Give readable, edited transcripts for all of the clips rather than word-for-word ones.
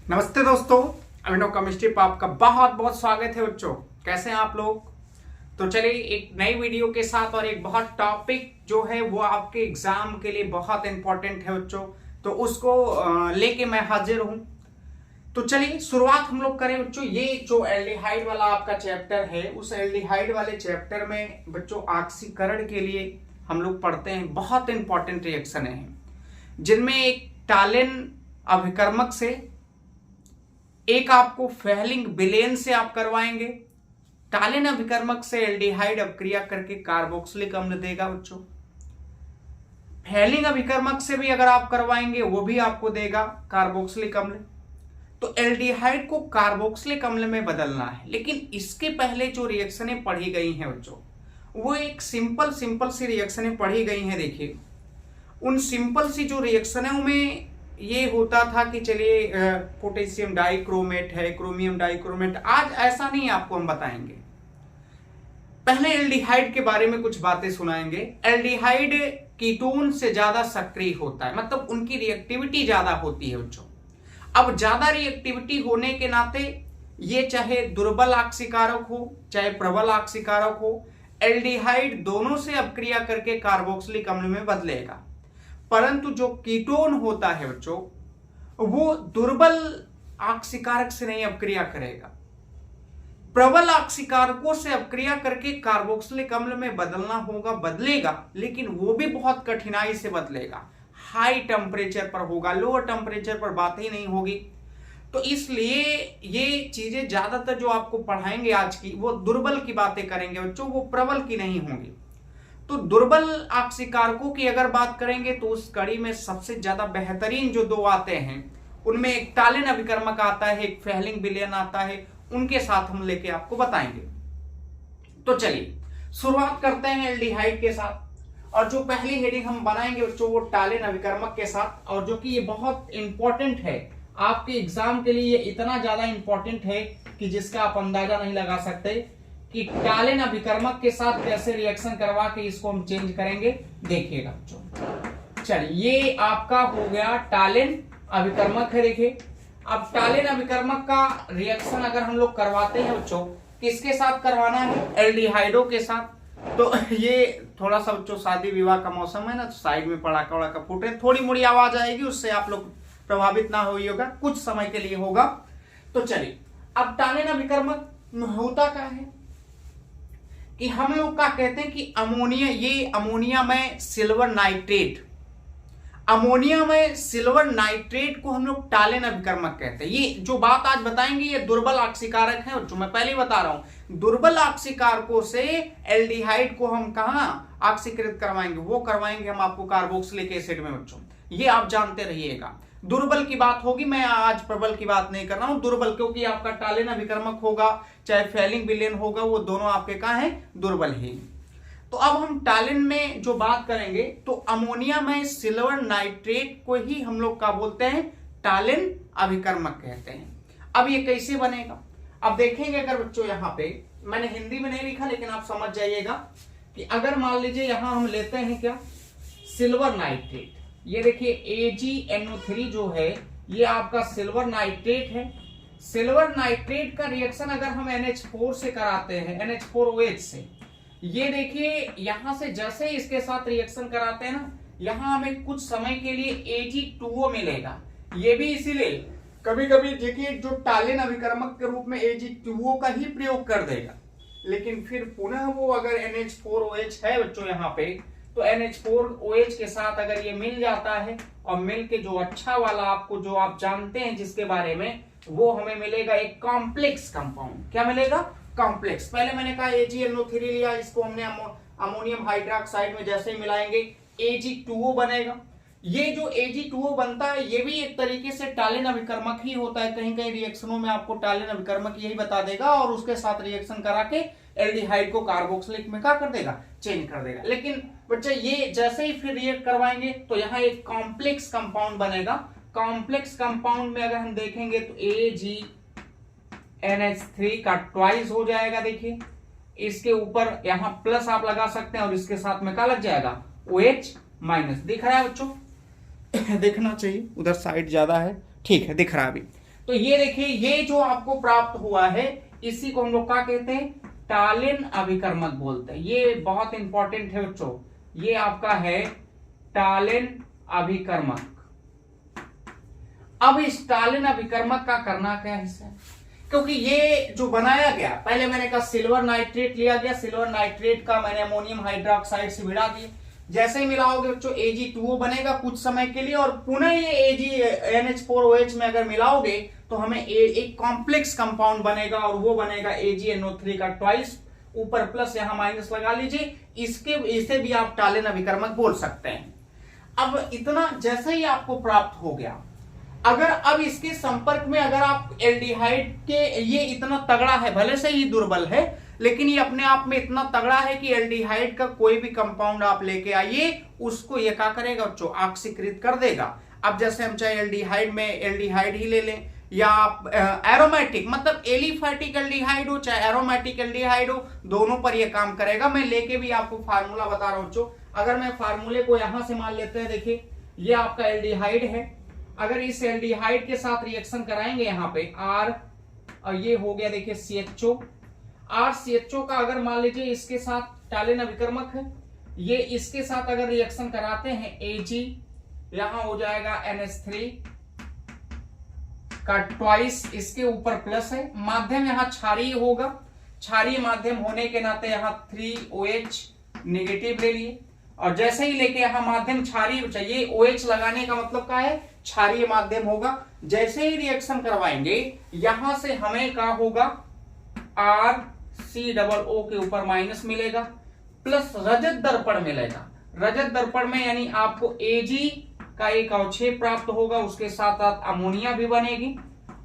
नमस्ते दोस्तों, अभिनव केमिस्ट्री पर आपका बहुत बहुत स्वागत है बच्चों। कैसे हैं आप लोग? तो चलिए एक नई वीडियो के साथ और एक बहुत टॉपिक जो है वो आपके एग्जाम के लिए बहुत इंपॉर्टेंट है बच्चों, तो उसको लेके मैं हाजिर हूं। तो चलिए शुरुआत हम लोग करें बच्चों। ये जो एल्डिहाइड वाला आपका चैप्टर है, उस एल्डिहाइड वाले चैप्टर में बच्चों ऑक्सीकरण के लिए हम लोग पढ़ते हैं बहुत इंपॉर्टेंट रिएक्शन है, जिनमें एक टालिन अभिकर्मक से, एक आपको फेहलिंग विलेन से आप करवाएंगे। टालिन अभिकर्मक से एल्डिहाइड अपक्रिया करके कार्बोक्सिलिक अम्ल देगा बच्चों। फेहलिंग अभिकर्मक से भी अगर आप करवाएंगे वो भी आपको देगा कार्बोक्सिलिक अम्ल। तो एल्डिहाइड को कार्बोक्सिलिक अम्ल में बदलना है, लेकिन इसके पहले जो रिएक्शनें पढ़ी गई हैं बच्चों, वो एक सिंपल सी रिएक्शनें पढ़ी गई हैं। देखिए उन सिंपल सी जो रिएक्शनों में ये होता था कि चलिए पोटेशियम डाइक्रोमेट है, क्रोमियम डाइक्रोमेट। आज ऐसा नहीं आपको हम बताएंगे। पहले एल्डिहाइड के बारे में कुछ बातें सुनाएंगे। एल्डिहाइड कीटोन से ज्यादा सक्रिय होता है, मतलब उनकी रिएक्टिविटी ज्यादा होती है बच्चों। अब ज्यादा रिएक्टिविटी होने के नाते ये चाहे दुर्बल ऑक्सीकारक हो चाहे प्रबल ऑक्सीकारक हो, एल्डिहाइड दोनों से अपक्रिया करके कार्बोक्सिलिक अम्ल में बदलेगा। परंतु जो कीटोन होता है बच्चों, वो दुर्बल ऑक्सीकारक से नहीं अपक्रिया करेगा, प्रबल ऑक्सीकारकों से अपक्रिया करके कार्बोक्सिलिक अम्ल में बदलना होगा, बदलेगा, लेकिन वो भी बहुत कठिनाई से बदलेगा। हाई टेम्परेचर पर होगा, लोअर टेम्परेचर पर बात ही नहीं होगी। तो इसलिए ये चीजें ज्यादातर जो आपको पढ़ाएंगे आज की, वो दुर्बल की बातें करेंगे बच्चों, वो प्रबल की नहीं होंगी। तो दुर्बल ऑक्सीकारकों की अगर बात करेंगे तो उस कड़ी में सबसे ज्यादा बेहतरीन जो दो आते हैं, उनमें एक टालिन अभिकर्मक आता है, एक फेहलिंग विलेन आता है। उनके साथ हम लेके आपको बताएंगे। तो चलिए शुरुआत करते हैं एल्डिहाइड के साथ, और जो पहली हेडिंग हम बनाएंगे बच्चों वो टालिन अभिकर्मक के साथ, और जो कि ये बहुत इंपॉर्टेंट है आपके एग्जाम के लिए। ये इतना ज्यादा इंपॉर्टेंट है कि जिसका आप अंदाजा नहीं लगा सकते कि टालिन अभिकर्मक के साथ कैसे रिएक्शन करवा के इसको हम चेंज करेंगे। देखिएगा बच्चों, चलिए ये आपका हो गया टालिन अभिकर्मक है। देखिए अब टालिन अभिकर्मक का रिएक्शन अगर हम लोग करवाते हैं बच्चों, किसके साथ करवाना है? एल्डिहाइडो के साथ। तो ये थोड़ा सा बच्चों शादी विवाह का मौसम है ना, तो साइड में पड़ाका वड़ाका फूट रहे, थोड़ी मोड़ी आवाज आएगी, उससे आप लोग प्रभावित ना होइएगा, कुछ समय के लिए होगा। तो चलिए अब टालिन अभिकर्मक होता क्या है कि हम लोग क्या कहते हैं कि अमोनिया, ये अमोनिया में सिल्वर नाइट्रेट, अमोनिया में सिल्वर नाइट्रेट को हम लोग टालिन अभिकर्मक कहते हैं। ये जो बात आज बताएंगे ये दुर्बल ऑक्सीकारक है, और जो मैं पहले बता रहा हूं, दुर्बल ऑक्सीकारकों से एल्डिहाइड को हम कहां ऑक्सीकृत करवाएंगे? वो करवाएंगे हम आपको कार्बोक्सिलिक एसिड में बच्चों। ये आप जानते रहिएगा। दुर्बल की बात होगी, मैं आज प्रबल की बात नहीं कर रहा हूं, दुर्बल, क्योंकि आपका टालिन अभिकर्मक होगा चाहे फेहलिंग विलेन होगा, वो दोनों आपके कहां हैं? दुर्बल ही। तो अब हम टालिन में जो बात करेंगे तो अमोनिया में सिल्वर नाइट्रेट को ही हम लोग क्या बोलते हैं? टालिन अभिकर्मक कहते हैं। अब ये कैसे बनेगा? अब देखेंगे, अगर बच्चों यहाँ पे मैंने हिंदी में नहीं लिखा, लेकिन आप समझ जाइएगा कि अगर मान लीजिए यहां हम लेते हैं क्या? Silver nitrate. ये देखिए AgNO3 जो है ये आपका सिल्वर नाइट्रेट है। सिल्वर नाइट्रेट का रिएक्शन अगर हम NH4 से कराते हैं, NH4OH से, ये देखिए यहां से जैसे इसके साथ रिएक्शन कराते हैं ना, यहां हमें कुछ समय के लिए Ag2O मिलेगा। ये भी इसीलिए कभी कभी देखिए जो टालिन अभिकर्मक के रूप में Ag2O का ही प्रयोग कर देगा, लेकिन फिर पुनः वो अगर NH4OH है बच्चों यहाँ पे, तो NH4OH के साथ अगर ये मिल जाता है, और मिल के जो अच्छा वाला आपको जो आप जानते हैं जिसके बारे में, वो हमें मिलेगा एक कॉम्प्लेक्स कंपाउंड। क्या मिलेगा? कॉम्प्लेक्स। पहले मैंने कहा AgNO3 लिया, इसको हमने अमोनियम हाइड्रोक्साइड में जैसे ही मिलाएंगे Ag2O बनेगा। ये जो Ag2O बनता है ये भी एक तरीके से टालिन अभिकर्मक ही होता है। कहीं कहीं रिएक्शनों में आपको टालिन अभिकर्मक यही बता देगा, और उसके साथ रिएक्शन करा के एल्डिहाइड को कार्बोक्सिलिक में क्या कर देगा? चेंज कर देगा। लेकिन बच्चे ये जैसे ही फिर रिएक्ट करवाएंगे तो यहाँ एक कॉम्प्लेक्स कंपाउंड बनेगा। कॉम्प्लेक्स कंपाउंड में अगर हम देखेंगे तो AgNH3 का ट्वाइस हो जाएगा। देखिए इसके ऊपर यहाँ प्लस आप लगा सकते हैं, और इसके साथ में क्या लग जाएगा? OH minus. दिख रहा है बच्चों? देखना चाहिए, उधर साइड ज्यादा है, ठीक है, दिख रहा है अभी। तो ये देखिए, ये जो आपको प्राप्त हुआ है इसी को हम लोग क्या कहते हैं, टालिन अभिकर्मक बोलते हैं। ये बहुत इंपॉर्टेंट है बच्चों, ये आपका है टालिन अभिकर्मक। अब इस टालिन अभिकर्मक का करना क्या है, क्योंकि ये जो बनाया गया, पहले मैंने कहा सिल्वर नाइट्रेट लिया गया, सिल्वर नाइट्रेट का मैंने अमोनियम हाइड्रोक्साइड से मिला दिया। जैसे ही मिलाओगे बच्चों Ag2O बनेगा कुछ समय के लिए, और पुनः ये AgNH4OH में अगर मिलाओगे तो हमें एक कॉम्प्लेक्स कंपाउंड बनेगा, और वो बनेगा AgNO3 का ट्वाइस, ऊपर प्लस यहां माइनस लगा लीजिए। इसे भी आप टालिन अभिकर्मक बोल सकते हैं। अब इतना जैसे ही आपको प्राप्त हो गया, अगर अब इसके संपर्क में अगर आप एल्डिहाइड के, ये इतना तगड़ा है, भले से ही दुर्बल है लेकिन ये अपने आप में इतना तगड़ा है कि एल्डिहाइड का कोई भी कंपाउंड आप लेके आइए उसको ये क्या करेगा बच्चों, ऑक्सीकृत कर देगा। अब जैसे हम चाहे एल्डिहाइड में एल्डिहाइड ही ले लें, या आप एरोमेटिक मतलब एलिफैटिक एल्डिहाइड हो चाहे एरोमेटिक एल्डिहाइड हो, दोनों पर ये काम करेगा। मैं लेके भी आपको फार्मूला बता रहा हूं बच्चों। अगर मैं फार्मूले को यहां से मान लेते हैं, देखिए ये आपका एल्डिहाइड है, अगर इस एल्डिहाइड के साथ रिएक्शन कराएंगे यहाँ पे R, और ये हो गया देखिए CHO, RCHO का अगर मान लीजिए इसके साथ टालिन अभिकर्मक है, ये इसके साथ अगर रिएक्शन कराते हैं Ag, यहां हो जाएगा NH3 का ट्वाइस, इसके ऊपर प्लस है, माध्यम यहां क्षारीय होगा, क्षारीय माध्यम होने के नाते यहां 3OH नेगेटिव ले लिए, और जैसे ही लेके यहां माध्यम क्षारीय चाहिए, OH लगाने का मतलब क्या है, क्षारीय माध्यम होगा। जैसे ही रिएक्शन करवाएंगे यहां से हमें क्या होगा, RCOO के ऊपर माइनस मिलेगा, प्लस रजत दर्पण मिलेगा। रजत दर्पण में यानी आपको Ag का एक अवक्षेप प्राप्त होगा, उसके साथ साथ अमोनिया भी बनेगी,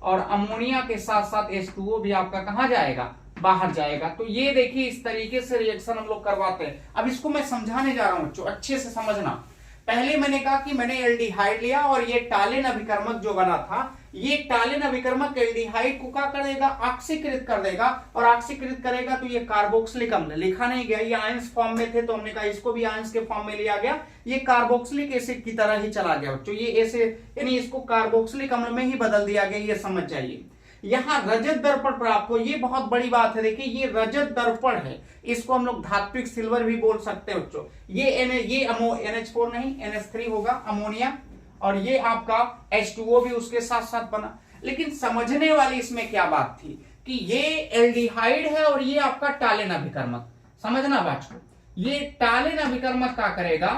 और अमोनिया के साथ साथ H2O भी आपका कहां जाएगा, बाहर जाएगा। तो ये देखिए इस तरीके से रिएक्शन हम लोग करवाते हैं। अब इसको मैं समझाने जा रहा हूं बच्चों, अच्छे से समझना। पहले मैंने कहा कि मैंने एल्डिहाइड लिया और ये टालिन अभिकर्मक जो बना था, ये टालिन अभिकर्मक एल्डिहाइड को क्या करेगा, ऑक्सीकृत कर देगा, और ऑक्सीकृत करेगा तो ये कार्बोक्सिलिक अम्ल, लिखा नहीं गया, ये आयंस फॉर्म में थे तो हमने कहा इसको भी आयंस के फॉर्म में लिया गया, ये कार्बोक्सिलिक एसिड की तरह ही चला गया बच्चों। ये ऐसे यानी इसको कार्बोक्सिलिक अम्ल में ही बदल दिया गया, ये समझ जाइए। यहां रजत दर्पण प्राप्त हो, ये बहुत बड़ी बात है। देखिए ये रजत दर्पण है, इसको हम लोग धात्विक सिल्वर भी बोल सकते हैं बच्चों। ये NH4 नहीं NH3 होगा अमोनिया, और ये आपका H2O भी उसके साथ साथ बना। लेकिन समझने वाली इसमें क्या बात थी कि ये एल्डिहाइड है और ये आपका टालिन अभिकर्मक, समझना बच्चों। ये टालिन अभिकर्मक क्या करेगा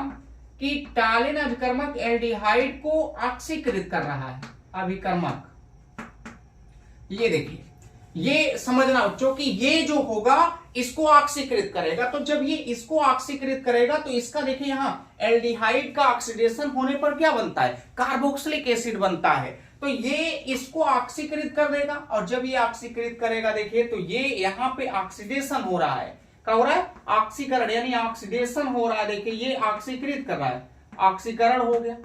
कि टालिन अभिकर्मक एल्डिहाइड को ऑक्सीकृत कर रहा है, अभिकर्मक। ये देखिए, ये समझना बच्चों कि ये जो होगा इसको ऑक्सीकृत करेगा। तो जब ये इसको ऑक्सीकृत करेगा तो इसका देखिए यहां एल्डिहाइड का ऑक्सीडेशन होने पर क्या बनता है, कार्बोक्सिलिक एसिड बनता है। तो ये इसको ऑक्सीकृत कर देगा, और जब ये ऑक्सीकृत करेगा देखिए तो ये यहां पे ऑक्सीडेशन हो रहा है। क्या हो रहा है, ऑक्सीकरण, यानी ऑक्सीडेशन हो रहा है। देखिए ये ऑक्सीकृत कर रहा है, ऑक्सीकरण हो गया।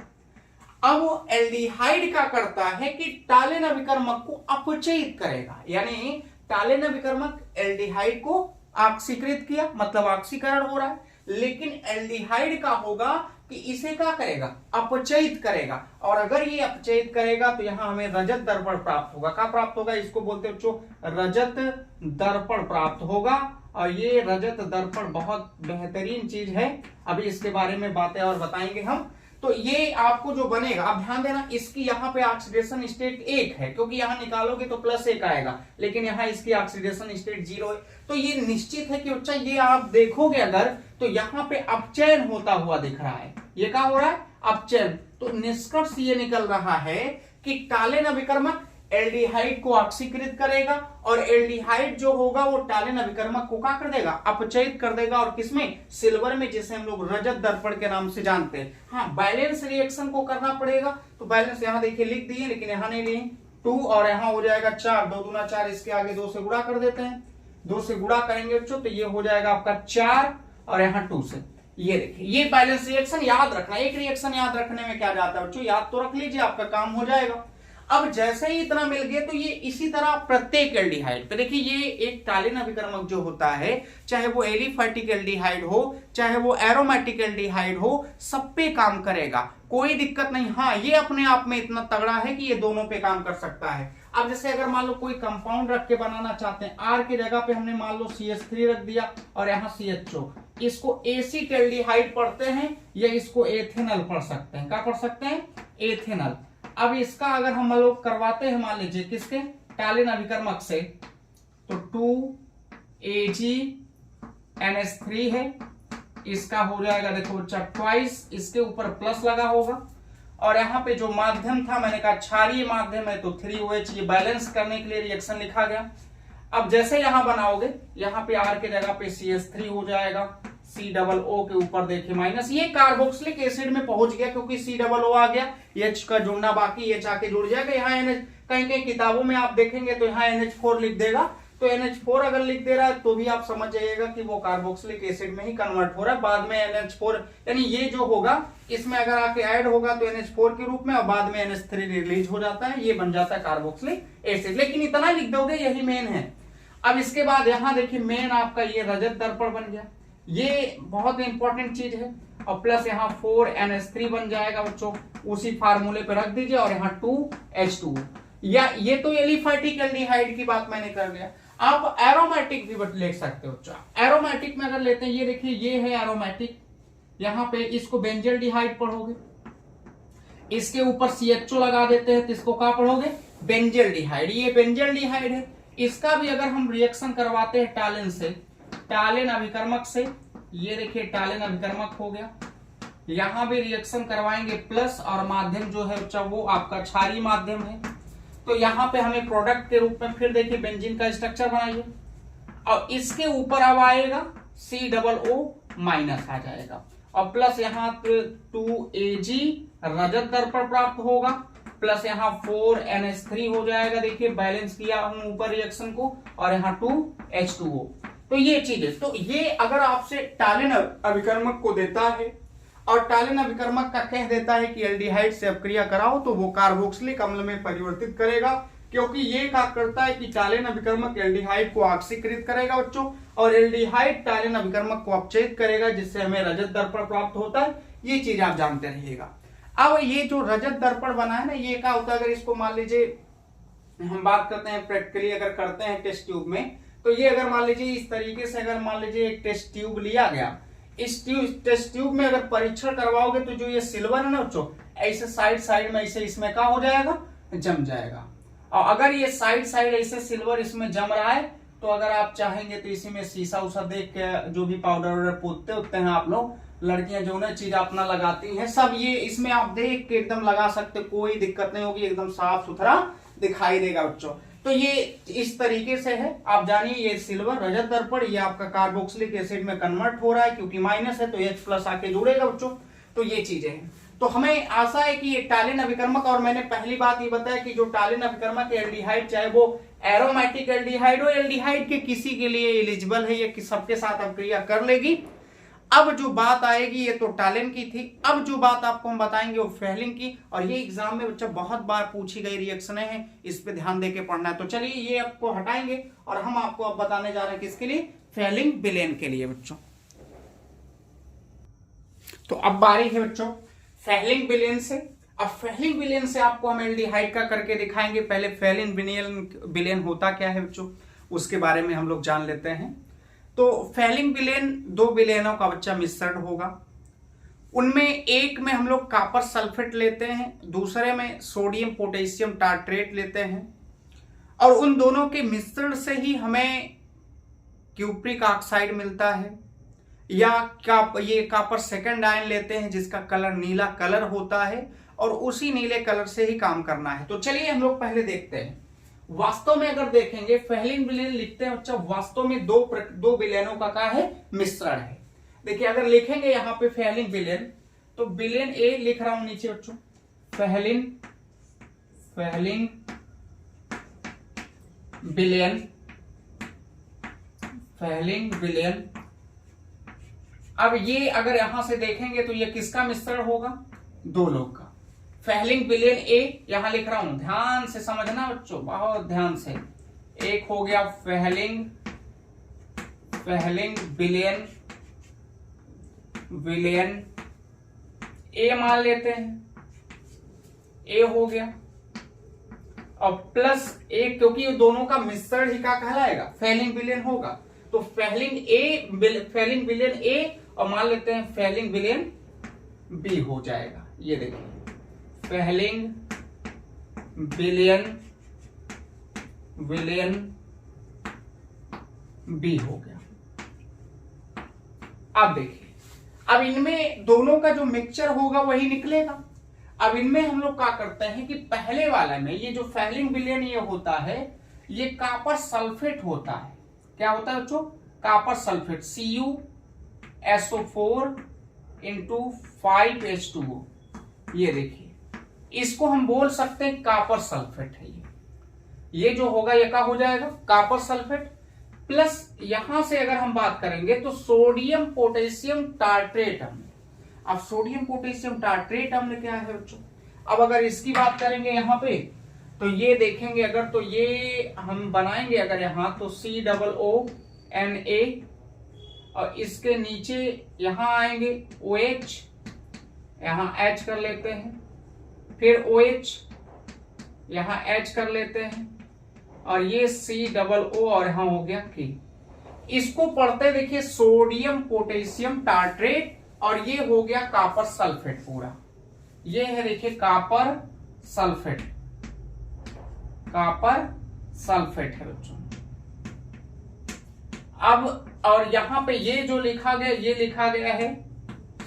अब एल्डिहाइड क्या करता है कि टालिन अभिकर्मक को अपचयित करेगा, यानी टालिन अभिकर्मक एल्डिहाइड को ऑक्सीकृत किया, मतलब ऑक्सीकरण हो रहा है। लेकिन एल्डिहाइड का होगा कि इसे क्या करेगा, अपचयित करेगा, और अगर ये अपचयित करेगा तो यहां हमें रजत दर्पण प्राप्त होगा। क्या प्राप्त होगा, इसको बोलते हैं बच्चों रजत दर्पण प्राप्त होगा। और ये रजत दर्पण बहुत बेहतरीन चीज है, अभी इसके बारे में बातें और बताएंगे हम। तो ये आपको जो बनेगा, आप ध्यान देना, इसकी यहाँ पे ऑक्सीडेशन स्टेट 1 है, क्योंकि यहाँ निकालोगे तो +1 आएगा, लेकिन यहाँ इसकी ऑक्सीडेशन स्टेट 0 है। तो ये निश्चित है कि बच्चा ये आप देखोगे अगर तो यहाँ पे अपचयन होता हुआ दिख रहा है। ये क्या हो रहा है, अपचयन। तो निष्कर्ष ये निकल रहा है कि टालिन अभिकर्मक एल्डिहाइड को ऑक्सीकृत करेगा, और एल्डिहाइड जो होगा वो टालिन अभिकर्मक को क्या कर देगा, अपचयित कर देगा। और किसमें, सिल्वर में, जिसे हम लोग रजत दर्पण के नाम से जानते हैं। हाँ, बैलेंस रिएक्शन को करना पड़ेगा, तो बैलेंस यहाँ देखिए लिख दिए, लेकिन यहाँ नहीं लिए 2, और यहाँ हो जाएगा 4, 2 दूना 4, इसके आगे 2 से गुणा कर देते हैं। 2 से गुणा करेंगे बच्चों तो ये हो जाएगा आपका 4, और यहाँ 2 से। ये देखिए ये बैलेंस रिएक्शन याद रखना, एक रिएक्शन याद रखने में क्या जाता है बच्चों, याद तो रख लीजिए, आपका काम हो जाएगा। अब जैसे ही इतना मिल गया तो ये इसी तरह प्रत्येक एल्डिहाइड पे देखिए, ये एक टालिन अभिकर्मक जो होता है, चाहे वो एलिफैटिक एल्डिहाइड हो चाहे वो एरोमेटिक एल्डिहाइड हो, सब पे काम करेगा। कोई दिक्कत नहीं। हाँ, ये अपने आप में इतना तगड़ा है कि ये दोनों पे काम कर सकता है। अब जैसे अगर मान लो कोई कंपाउंड रख के बनाना चाहते हैं, आर की जगह पे हमने मान लो CH3 रख दिया और यहाँ CHO, इसको एसिटाल्डिहाइड पढ़ते हैं या इसको एथेनॉल पढ़ सकते हैं। क्या पढ़ सकते हैं? एथेनॉल। अब इसका अगर हम लोग करवाते हैं मान लीजिए किसके, टालिन अभिकर्मक से, तो 2AgNH3 है, इसका हो जाएगा देखो बच्चा ट्वाइस, इसके ऊपर प्लस लगा होगा और यहाँ पे जो माध्यम था मैंने कहा क्षारीय माध्यम है तो 3OH, ये बैलेंस करने के लिए रिएक्शन लिखा गया। अब जैसे यहां बनाओगे, यहाँ पे R के जगह पे CH3 हो जाएगा, COO के ऊपर देखिए माइनस, ये कार्बोक्सिलिक एसिड में पहुंच गया क्योंकि COO आ गया, H का जुड़ना बाकी, H आके जुड़ जाएगा। यहाँ NH, कहीं कहीं किताबों में आप देखेंगे तो यहाँ NH4 लिख देगा, तो NH4 अगर लिख दे रहा है तो भी आप समझ जाइएगा कि वो कार्बोक्सिलिक एसिड में ही कन्वर्ट हो रहा है। बाद में NH4 यानी ये जो होगा इसमें अगर आके ऐड होगा तो NH4 के रूप में, और बाद में NH3 रिलीज हो जाता है, ये बन जाता है कार्बोक्सिलिक एसिड। लेकिन इतना लिख दोगे, यही मेन है। अब इसके बाद यहाँ देखिए मेन आपका ये रजत दर्पण बन गया, ये बहुत इंपॉर्टेंट चीज है। और प्लस यहाँ 4NH3 बन जाएगा बच्चों, उसी फार्मूले पे रख दीजिए, और यहाँ 2H2। या ये तो एलिफैटिक एल्डिहाइड की बात मैंने कर लिया। आप एरोमेटिक भी लिख सकते हो बच्चा। एरोमेटिक में अगर लेते हैं, ये देखिए ये है एरोमेटिक, यहाँ पे इसको बेंजल्डिहाइड पढ़ोगे, इसके ऊपर CHO लगा देते हैं तो इसको क्या पढ़ोगे? बेंजल्डिहाइड। ये बेंजल्डिहाइड है, इसका भी अगर हम रिएक्शन करवाते हैं टालिन से, टालिन अभिकर्मक से, ये देखिए टालिन अभिकर्मक हो गया, यहां भी रिएक्शन करवाएंगे प्लस, और माध्यम जो है बच्चा वो आपका क्षारीय माध्यम है, तो यहाँ पे हमें प्रोडक्ट के रूप में फिर देखिए बेंजीन का स्ट्रक्चर बनाइए, और इसके ऊपर अब आएगा COO माइनस आ जाएगा, और प्लस यहाँ 2Ag रजत दर्पण प्राप्त होगा, प्लस यहाँ 4NH3 हो जाएगा। देखिए बैलेंस किया हम ऊपर रिएक्शन को, और यहाँ 2H2O। तो ये चीज है। तो ये अगर आपसे टालिन अभिकर्मक को देता है और टालिन अभिकर्मक का कह देता है कि एल्डिहाइड से अपक्रिया कराओ, तो वो कार्बोक्सिलिक अम्ल में परिवर्तित करेगा, क्योंकि ये क्या करता है कि टालिन अभिकर्मक एल्डिहाइड को ऑक्सीकृत करेगा बच्चों, और एल्डिहाइड टालिन अभिकर्मक को अपचयित करेगा, जिससे हमें रजत दर्पण प्राप्त होता है। ये चीज आप जानते रहिएगा। अब ये जो रजत दर्पण बना है ना, ये क्या होता है, अगर इसको मान लीजिए हम बात करते हैं प्रैक्टिकली अगर करते हैं टेस्ट ट्यूब में, तो ये अगर मान लीजिए इस तरीके से अगर मान लीजिए एक टेस्ट ट्यूब लिया गया, इस टेस्ट ट्यूब में अगर परीक्षण करवाओगे तो जो ये सिल्वर है ना बच्चों, ऐसे साइड साइड में ऐसे इसमें क्या हो जाएगा, जम जाएगा। और अगर ये साइड साइड ऐसे सिल्वर इसमें जम रहा है, तो अगर आप चाहेंगे तो इसी में शीशा उसा देख के जो भी पाउडर वाउडर पोतते होते हैं आप लोग, लड़कियां जो ना चीज अपना लगाती हैं, सब ये इसमें आप देख के एकदम लगा सकते, कोई दिक्कत नहीं होगी, एकदम साफ सुथरा दिखाई देगा बच्चों। तो ये इस तरीके से है, आप जानिए ये सिल्वर रजत दर्पण, ये आपका कार्बोक्सिलिक एसिड में कन्वर्ट हो रहा है, क्योंकि माइनस है तो H+ आके जुड़ेगा बच्चों। तो ये चीजें हैं। तो हमें आशा है कि ये टालिन अभिकर्मक, और मैंने पहली बात ये बताया कि जो टालिन अभिकर्मक एल्डिहाइड, चाहे वो एरोमेटिक एल्डिहाइड हो, एल्डिहाइड के किसी के लिए एलिजिबल है, ये सबके साथ अपक्रिया कर लेगी। अब जो बात आएगी, ये तो टालिन की थी, अब जो बात आपको हम बताएंगे वो फेलिंग की, और ये एग्जाम में बच्चा बहुत बार पूछी गई रिएक्शनें हैं, इस पे ध्यान देके पढ़ना है। तो चलिए ये आपको हटाएंगे और हम आपको अब बताने जा रहे हैं किसके लिए, फेलिंग विलेन के लिए बच्चों। तो अब बारी है बच्चों फेलिंग विलेन से। अब फेलिंग विलेन से आपको हम एल्डिहाइड का करके दिखाएंगे। पहले फेलिंग विलेन होता क्या है बच्चों, उसके बारे में हम लोग जान लेते हैं। तो फेलिंग विलेन दो विलेनों का बच्चा मिश्रण होगा, उनमें एक में हम लोग कॉपर सल्फेट लेते हैं, दूसरे में सोडियम पोटेशियम टार्ट्रेट लेते हैं, और उन दोनों के मिश्रण से ही हमें क्यूप्रिक ऑक्साइड मिलता है, या ये कॉपर सेकंड आयन लेते हैं जिसका कलर नीला कलर होता है, और उसी नीले कलर से ही काम करना है। तो चलिए हम लोग पहले देखते हैं। वास्तव में अगर देखेंगे फेलिंग विलेन लिखते हैं बच्चा, वास्तव में दो विलेनों का क्या है, मिश्रण है। देखिए अगर लिखेंगे यहाँ पे फेलिंग विलेन, तो विलेन ए लिख रहा हूं नीचे बच्चों, फेलिंग विलेन। अब ये अगर यहां से देखेंगे तो ये किसका मिश्रण होगा, दो लोग का। फेलिंग विलेन ए यहां लिख रहा हूं, ध्यान से समझना बच्चों, बहुत ध्यान से। एक हो गया फेलिंग विलेन ए मान लेते हैं, ए हो गया और प्लस ए, क्योंकि दोनों का मिश्रण ही क्या कहलाएगा, फेलिंग विलेन होगा। तो फेलिंग विलेन ए और मान लेते हैं फेलिंग विलेन बी हो जाएगा। ये देखिए फेलिंग विलेन बी हो गया। अब देखिए, अब इनमें दोनों का जो मिक्सचर होगा वही निकलेगा। अब इनमें हम लोग क्या करते हैं कि पहले वाला में ये जो फेलिंग विलेन ये होता है, ये कॉपर सल्फेट होता है। क्या होता है बच्चों, copper sulphate, CuSO4 into 5H2O। ये देखिए, इसको हम बोल सकते हैं कॉपर सल्फेट है। ये जो होगा ये क्या हो जाएगा, कॉपर सल्फेट। प्लस यहां से अगर हम बात करेंगे तो सोडियम पोटेशियम टार्ट्रेट अम्ल। अब सोडियम पोटेशियम टार्ट्रेट अम्ल क्या है बच्चों, अब अगर इसकी बात करेंगे यहां पे तो ये देखेंगे अगर, तो ये हम बनाएंगे अगर यहां तो COONA और इसके नीचे यहां आएंगे OH, यहां H कर लेते हैं, फिर OH यहां H कर लेते हैं और ये COO और यहां हो गया K। इसको पढ़ते देखिए सोडियम पोटेशियम टार्ट्रेट और ये हो गया कॉपर सल्फेट पूरा। ये है देखिए कॉपर सल्फेट, कॉपर सल्फेट है बच्चों। अब और यहां पे ये जो लिखा गया, ये लिखा गया है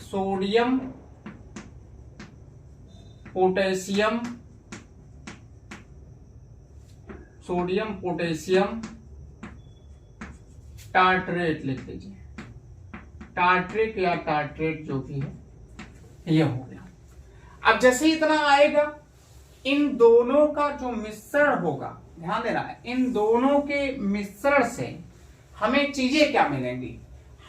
sodium potassium, sodium potassium tartrate लिख लीजिए, टार्ट्रेट या टार्ट्रेट जो भी है, ये हो गया। अब जैसे इतना आएगा, इन दोनों का जो मिश्रण होगा, ध्यान देना है, इन दोनों के मिश्रण से हमें चीजें क्या मिलेंगी,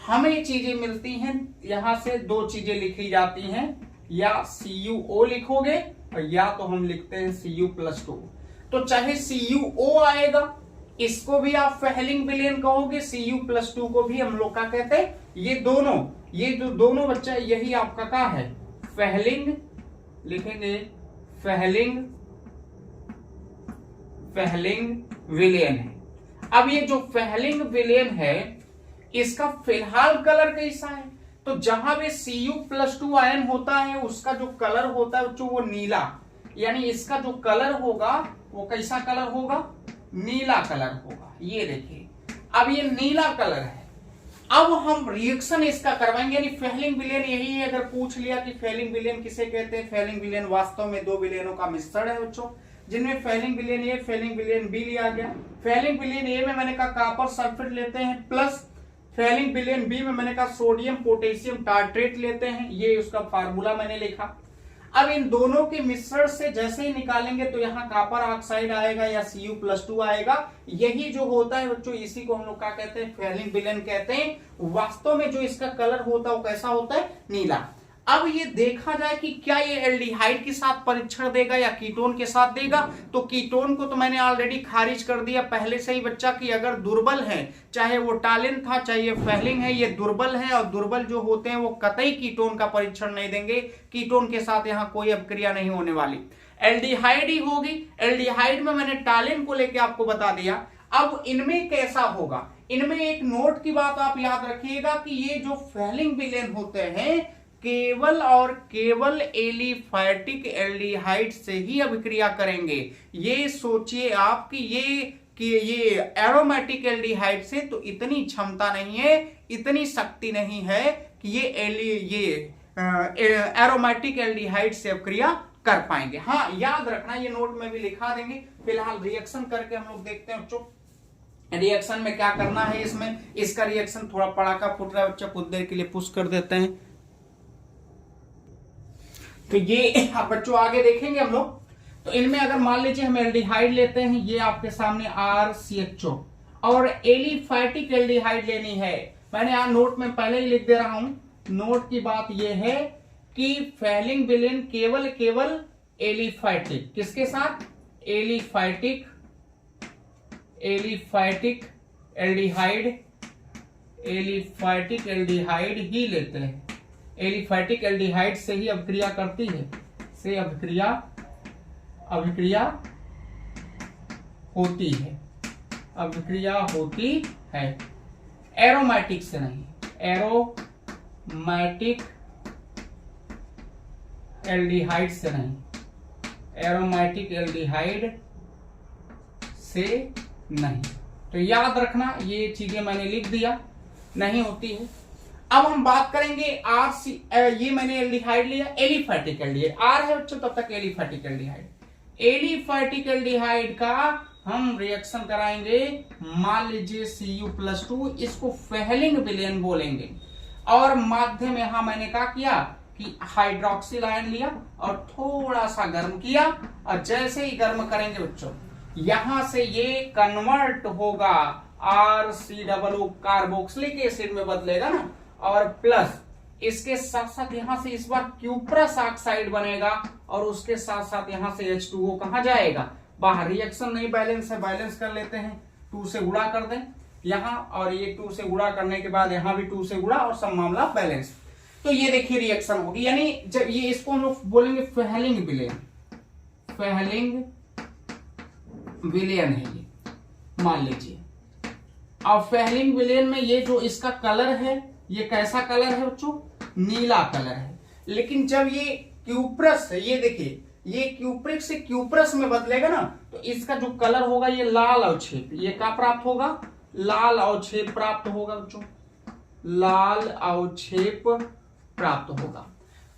हमें चीजें मिलती हैं, यहां से दो चीजें लिखी जाती हैं, या CuO लिखोगे और या तो हम लिखते हैं Cu+2। तो चाहे CuO आएगा, इसको भी आप फेलिंग विलेन कहोगे, Cu+2 को भी हम लोग क्या कहते हैं, ये दोनों, ये जो दोनों बच्चा यही आपका क्या है, फेलिंग लिखेंगे, फेलिंग विलेन है। अब ये जो फेलिंग विलेन है, इसका फिलहाल कलर कैसा है, तो जहां भी Cu+2 आयन होता है उसका जो कलर होता है वो नीला, यानी इसका जो कलर होगा वो कैसा कलर होगा, नीला कलर होगा। ये देखिए, अब ये नीला कलर है। अब हम रिएक्शन इसका करवाएंगे, यानी फेलिंग विलेन यही है। अगर पूछ लिया कि फेलिंग विलेन किसे कहते हैं, फेलिंग विलेन वास्तव में दो विलेनों का मिश्रण है बच्चों, जिनमें फेलिंग विलेन ए, फेलिंग विलेन बी लिया गया। फेलिंग विलेन ए में मैंने कहा कॉपर सल्फेट लेते हैं, प्लस फेलिंग विलेन बी में मैंने कहा सोडियम पोटेशियम टार्ट्रेट लेते हैं, ये उसका फार्मूला मैंने लिखा। अब इन दोनों के मिश्रण से जैसे ही निकालेंगे तो यहाँ कॉपर ऑक्साइड आएगा या Cu+2 आएगा। यही जो होता है बच्चों, इसी को हम लोग क्या कहते हैं, फेलिंग विलेन कहते हैं। वास्तव में जो इसका कलर होता है वो कैसा होता है, नीला। अब ये देखा जाए कि क्या ये एल्डिहाइड के साथ परीक्षण देगा या कीटोन के साथ देगा, तो कीटोन को तो मैंने ऑलरेडी खारिज कर दिया पहले से ही बच्चा, कि अगर दुर्बल है, चाहे वो टालिन था चाहे ये फेलिंग है, ये दुर्बल है और दुर्बल जो होते हैं वो कतई कीटोन का परीक्षण नहीं देंगे। कीटोन के साथ यहाँ कोई अपक्रिया नहीं होने वाली, एल्डिहाइड ही होगी। एल्डिहाइड में मैंने टालिन को लेकर आपको बता दिया। अब इनमें कैसा होगा, इनमें एक नोट की बात आप याद रखिएगा कि ये जो फेलिंग विलेन होते हैं केवल और केवल एलिफैटिक एल्डिहाइड से ही अभिक्रिया करेंगे। ये सोचिए आप कि ये एरोमेटिक एल्डिहाइड से तो इतनी क्षमता नहीं है, इतनी शक्ति नहीं है कि ये एरोमेटिक एल्डिहाइड से अभिक्रिया कर पाएंगे। हाँ याद रखना, ये नोट में भी लिखा देंगे। फिलहाल रिएक्शन करके हम लोग देखते हैं बच्चों, रिएक्शन में क्या करना है। इसमें इसका रिएक्शन थोड़ा पड़ाका फूट रहा है बच्चा, कुछ देर के लिए पुश कर देते हैं। तो ये बच्चों आगे देखेंगे हम लोग। तो इनमें अगर मान लीजिए हम एल्डिहाइड लेते हैं, ये आपके सामने RCHO, और एलिफैटिक एल्डिहाइड लेनी है। मैंने यहाँ नोट में पहले ही लिख दे रहा हूं। नोट की बात ये है कि फेलिंग विलेन केवल एलिफैटिक, किसके साथ, एलिफैटिक एल्डिहाइड ही लेते हैं। एलिफैटिक एल्डिहाइड से ही अभिक्रिया करती है, से अभिक्रिया अभिक्रिया होती है, अभिक्रिया होती है, एरोमेटिक से नहीं, एरोमेटिक एल्डिहाइड से नहीं, एरोमेटिक एल्डिहाइड से नहीं। तो याद रखना, ये चीजें मैंने लिख दिया, नहीं होती है। अब हम बात करेंगे आर सी, ये मैंने एल्डिहाइड लिया, एलिफैटिक एल्डिहाइड, आर है बच्चों तब तक एलिफैटिक एल्डिहाइड। एलिफैटिक एल्डिहाइड का हम रिएक्शन कराएंगे, मान लीजिए Cu+2, इसको फेहलिंग विलेन बोलेंगे। और माध्यम यहां मैंने क्या किया कि हाइड्रोक्सिल आयन लिया और थोड़ा सा गर्म किया, और जैसे ही गर्म करेंगे बच्चों, यहां से ये कन्वर्ट होगा RCOO कार्बोक्सिलिक एसिड में बदलेगा ना, और प्लस इसके साथ साथ यहां से इस बार क्यूप्रस ऑक्साइड बनेगा, और उसके साथ साथ यहां से H2O कहां जाएगा, बाहर। रिएक्शन नहीं बैलेंस है, बैलेंस कर लेते हैं, 2 से गुणा कर दें यहां, और ये 2 से गुणा करने के बाद यहां भी 2 से गुणा, और सब मामला बैलेंस। तो ये देखिए रिएक्शन होगी, यानी जब ये, इसको हम लोग बोलेंगे फेहलिंग विलेन, फेहलिंग विलेन है ये, मान लीजिए। अब फेहलिंग विलेन में ये जो इसका कलर है, ये कैसा कलर है बच्चों, नीला कलर है। लेकिन जब ये क्यूप्रस, ये देखिए ये क्यूप्रिक से क्यूप्रस में बदलेगा ना, तो इसका जो कलर होगा ये लाल अवक्षेप, ये क्या प्राप्त होगा, लाल अवक्षेप प्राप्त होगा बच्चों, लाल अवक्षेप प्राप्त होगा।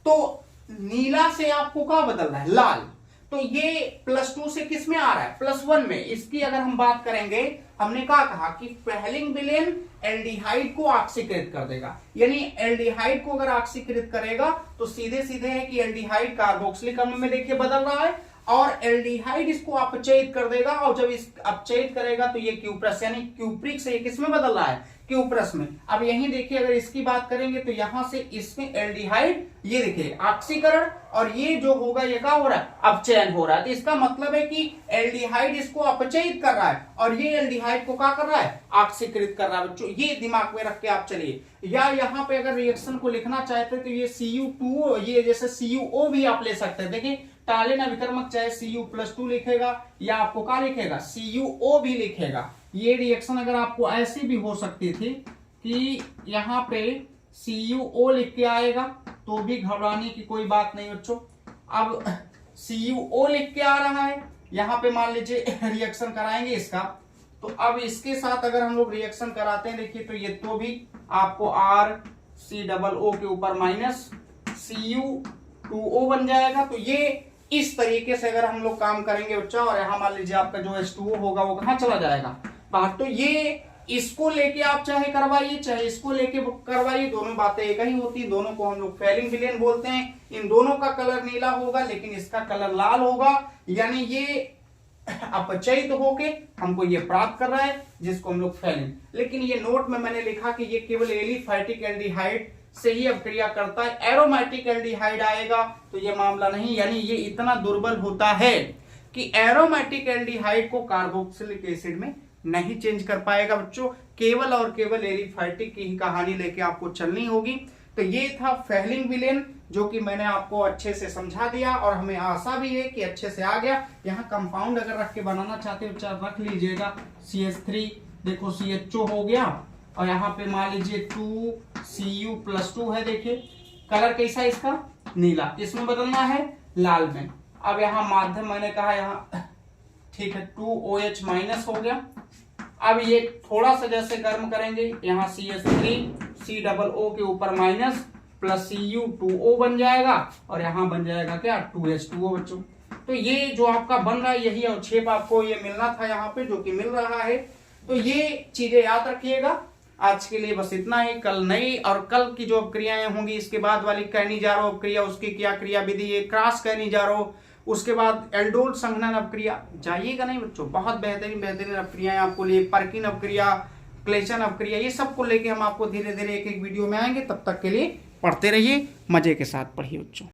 तो नीला से आपको क्या बदलना है, लाल। तो ये +2 से किस में आ रहा है, +1 में। इसकी अगर हम बात करेंगे, हमने क्या कहा कि फेहलिंग विलेन एल्डिहाइड को ऑक्सीकृत कर देगा, यानी एल्डिहाइड को अगर ऑक्सीकृत करेगा तो सीधे सीधे है कि एल्डिहाइड कार्बोक्सिलिक अम्ल में देखिए बदल रहा है, और एल्डिहाइड इसको अपचयित कर देगा, और जब इस अपचयित करेगा तो ये क्यूप्रस, यानी क्यूप्रिक से ये किस में बदल रहा है, क्यूप्रस में। अब यहीं देखिए अगर इसकी बात करेंगे तो यहां से इसमें एल्डिहाइड, ये देखिए ऑक्सीकरण, और ये जो होगा ये क्या हो रहा है, अपचयन हो रहा है। तो इसका मतलब है कि एल्डिहाइड इसको अपचयित कर रहा है, और ये एल्डिहाइड को क्या कर रहा है, ऑक्सीकृत कर रहा है बच्चों। ये दिमाग में रख के आप चलिए। या यहाँ पे अगर रिएक्शन को लिखना चाहते तो ये Cu2, ये जैसे CuO भी आप ले सकते हैं। देखिए टालिन अभिकर्मक चाहे Cu+2 लिखेगा, या आपको क्या लिखेगा, CuO भी लिखेगा। ये रिएक्शन अगर आपको ऐसी भी हो सकती थी कि यहाँ पे CuO लिख के आएगा, तो भी घबराने की कोई बात नहीं बच्चों। अब CuO लिख के आ रहा है, यहाँ पे मान लीजिए रिएक्शन कराएंगे इसका, तो अब इसके साथ अगर हम लोग रिएक्शन कराते हैं, देखिए तो ये तो भी आपको RCOO के ऊपर माइनस Cu2O बन जाएगा। तो ये इस तरीके से अगर हम लोग काम करेंगे बच्चा, और यहाँ मान लीजिए आपका जो H2O होगा वो कहाँ चला जाएगा, बाहर। तो ये इसको लेके आप चाहे करवाइए चाहे इसको लेके करवाइए, दोनों बातें एक ही होती, दोनों को हम लोग फेहलिंग विलेन बोलते हैं। इन दोनों का कलर नीला होगा, लेकिन इसका कलर लाल होगा, यानी ये अपचयित होके हमको ये प्राप्त कर रहा है, जिसको हम लोग फेहलिंग। लेकिन ये नोट में मैंने लिखा कि ये केवल एलिफैटिक एल्डिहाइड से ही अभिक्रिया करता है, एरोमेटिक एल्डिहाइड आएगा तो ये मामला नहीं, यानी ये इतना दुर्बल होता है कि एरोमेटिक एल्डिहाइड को कार्बोक्सिलिक एसिड में नहीं चेंज कर पाएगा बच्चों। केवल और केवल एलिफैटिक की ही कहानी लेके आपको चलनी होगी। तो ये था फेहलिंग विलेन, जो कि मैंने आपको अच्छे से समझा दिया, और हमें आशा भी है कि अच्छे से आ गया। यहाँ कंपाउंड अगर रख के बनाना चाहते हो चाहे रख लीजिएगा, CH3 देखो CHO हो गया, और यहाँ पे मान लीजिए 2Cu+2 है। देखिए कलर कैसा है इसका, नीला, इसमें बदलना है लाल में। अब यहाँ माध्यम मैंने कहा यहाँ ठीक है 2OH- हो गया। अब ये थोड़ा सा जैसे गर्म करेंगे, यहाँ CH3COO के ऊपर माइनस प्लस Cu2O बन जाएगा, और यहाँ बन जाएगा क्या 2H2O बच्चों। तो ये जो आपका बन रहा है यही अवक्षेप आपको ये मिलना था यहाँ पे, जो कि मिल रहा है। तो ये चीजें याद रखिएगा। आज के लिए बस इतना ही। कल नई और कल की जो क्रियाएं होंगी, इसके बाद वाली कैनिजारो क्रिया, उसकी क्या क्रिया विधि है, क्रॉस कैनिजारो, उसके बाद एल्डोल संघनन अपक्रिया, जाइएगा नहीं बच्चों, बहुत बेहतरीन बेहतरीन अपक्रियाएं आपको लिए, पर्किन अपक्रिया, क्लेचन अपक्रिया, ये सब को लेके हम आपको धीरे धीरे एक एक वीडियो में आएंगे। तब तक के लिए पढ़ते रहिए, मजे के साथ पढ़िए बच्चों।